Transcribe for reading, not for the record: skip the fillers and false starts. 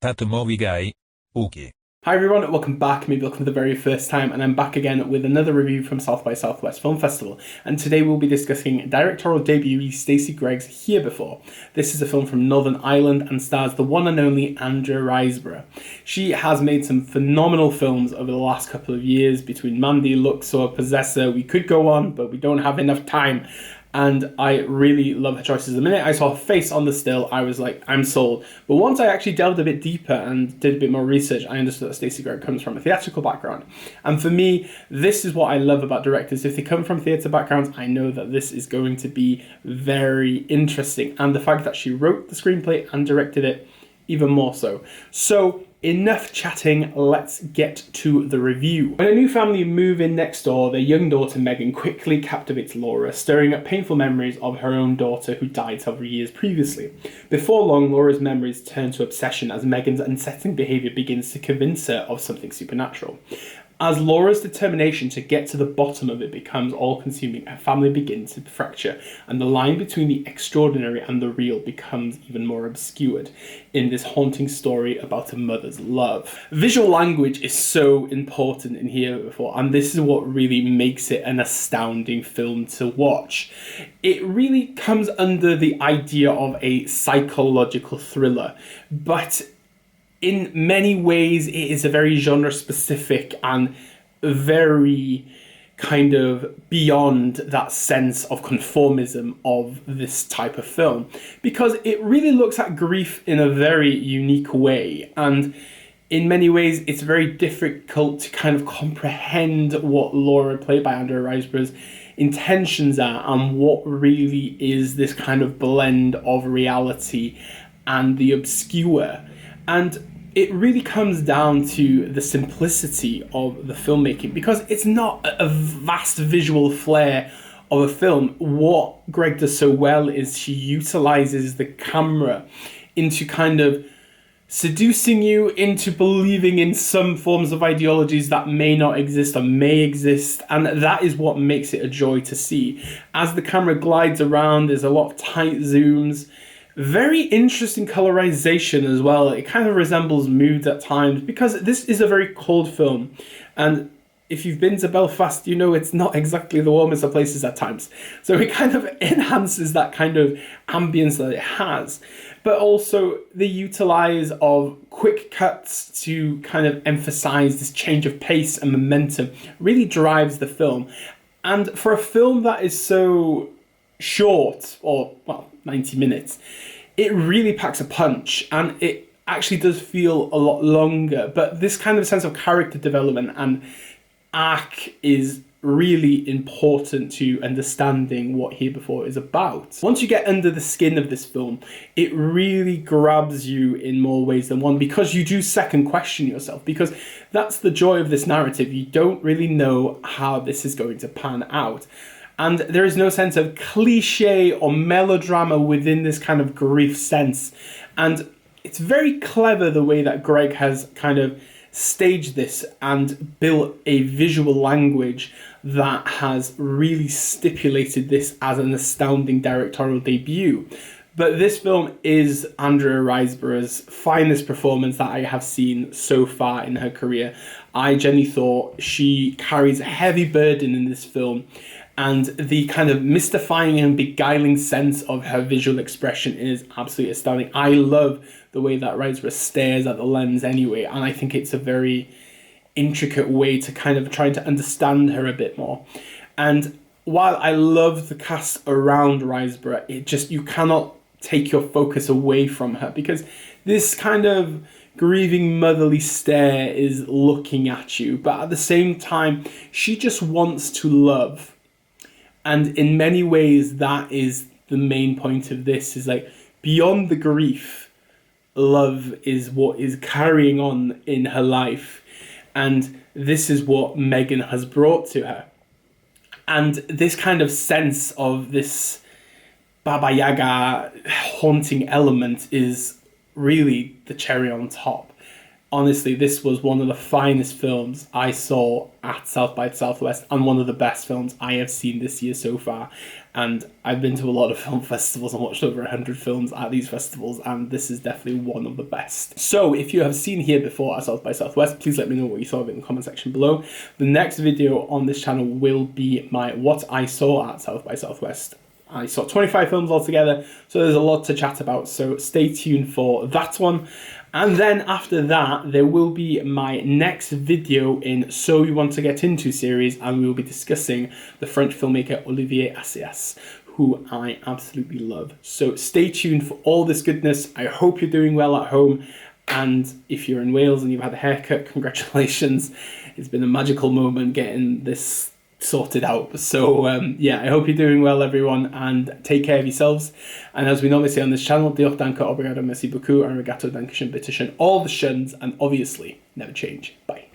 That movie guy. Okay. Hi everyone, and welcome back, maybe welcome for the very first time, and I'm back again with another review from South by Southwest Film Festival, and today we'll be discussing directorial debut Stacey Gregg's Here Before. This is a film from Northern Ireland and stars the one and only Andrea Riseborough. She has made some phenomenal films over the last couple of years, between Mandy, Luxor, Possessor. We could go on, but we don't have enough time. And I really love her choices. The minute I saw her face on the still, I was like, I'm sold. But once I actually delved a bit deeper and did a bit more research, I understood that Stacey Gregg comes from a theatrical background. And for me, this is what I love about directors. If they come from theatre backgrounds, I know that this is going to be very interesting. And the fact that she wrote the screenplay and directed it, even more so. So, enough chatting, let's get to the review. When a new family move in next door, their young daughter Megan quickly captivates Laura, stirring up painful memories of her own daughter who died several years previously. Before long, Laura's memories turn to obsession as Megan's unsettling behaviour begins to convince her of something supernatural. As Laura's determination to get to the bottom of it becomes all-consuming, her family begins to fracture, and the line between the extraordinary and the real becomes even more obscured in this haunting story about a mother's love. Visual language is so important in Here Before, and this is what really makes it an astounding film to watch. It really comes under the idea of a psychological thriller, but in many ways, it is a very genre specific and very kind of beyond that sense of conformism of this type of film, because it really looks at grief in a very unique way. And in many ways, it's very difficult to kind of comprehend what Laura, played by Andrea Riseborough's, intentions are and what really is this kind of blend of reality and the obscure. And it really comes down to the simplicity of the filmmaking, because it's not a vast visual flair of a film. What Gregg does so well is she utilizes the camera into kind of seducing you into believing in some forms of ideologies that may not exist or may exist, and that is what makes it a joy to see. As the camera glides around, there's a lot of tight zooms. Very interesting colorization as well. It kind of resembles moods at times, because this is a very cold film. And if you've been to Belfast, you know it's not exactly the warmest of places at times. So it kind of enhances that kind of ambience that it has. But also the utilize of quick cuts to kind of emphasize this change of pace and momentum really drives the film. And for a film that is so short, or well, 90 minutes, it really packs a punch, and it actually does feel a lot longer, but this kind of sense of character development and arc is really important to understanding what Here Before is about. Once you get under the skin of this film, it really grabs you in more ways than one, because you do second question yourself, because that's the joy of this narrative. You don't really know how this is going to pan out. And there is no sense of cliche or melodrama within this kind of grief sense. And it's very clever the way that Gregg has kind of staged this and built a visual language that has really stipulated this as an astounding directorial debut. But this film is Andrea Riseborough's finest performance that I have seen so far in her career. I genuinely thought she carries a heavy burden in this film, and the kind of mystifying and beguiling sense of her visual expression is absolutely astounding. I love the way that Riseborough stares at the lens anyway, and I think it's a very intricate way to kind of try to understand her a bit more. And while I love the cast around Riseborough, it just, you cannot take your focus away from her, because this kind of grieving motherly stare is looking at you, but at the same time, she just wants to love. And in many ways, that is the main point of this, is like, beyond the grief, love is what is carrying on in her life. And this is what Megan has brought to her. And this kind of sense of this Baba Yaga haunting element is really the cherry on top. honestly, this was one of the finest films I saw at South by Southwest and one of the best films I have seen this year so far. And I've been to a lot of film festivals and watched over 100 films at these festivals, and this is definitely one of the best. So if you have seen Here before at South by Southwest, please let me know what you thought of it in the comment section below. The next video on this channel will be my What I Saw at South by Southwest. I saw 25 films altogether, so there's a lot to chat about, so stay tuned for that one. And then after that, there will be my next video in So You Want to Get Into series, and we will be discussing the French filmmaker Olivier Assayas, who I absolutely love. So stay tuned for all this goodness. I hope you're doing well at home, and if you're in Wales and you've had a haircut, congratulations. It's been a magical moment getting this sorted out. So yeah, I hope you're doing well, everyone, and take care of yourselves. And as we normally say on this channel, diolch, danke, obrigado, merci beaucoup, arigato, dankeschön, bitteschön, all the shuns, and obviously never change. Bye.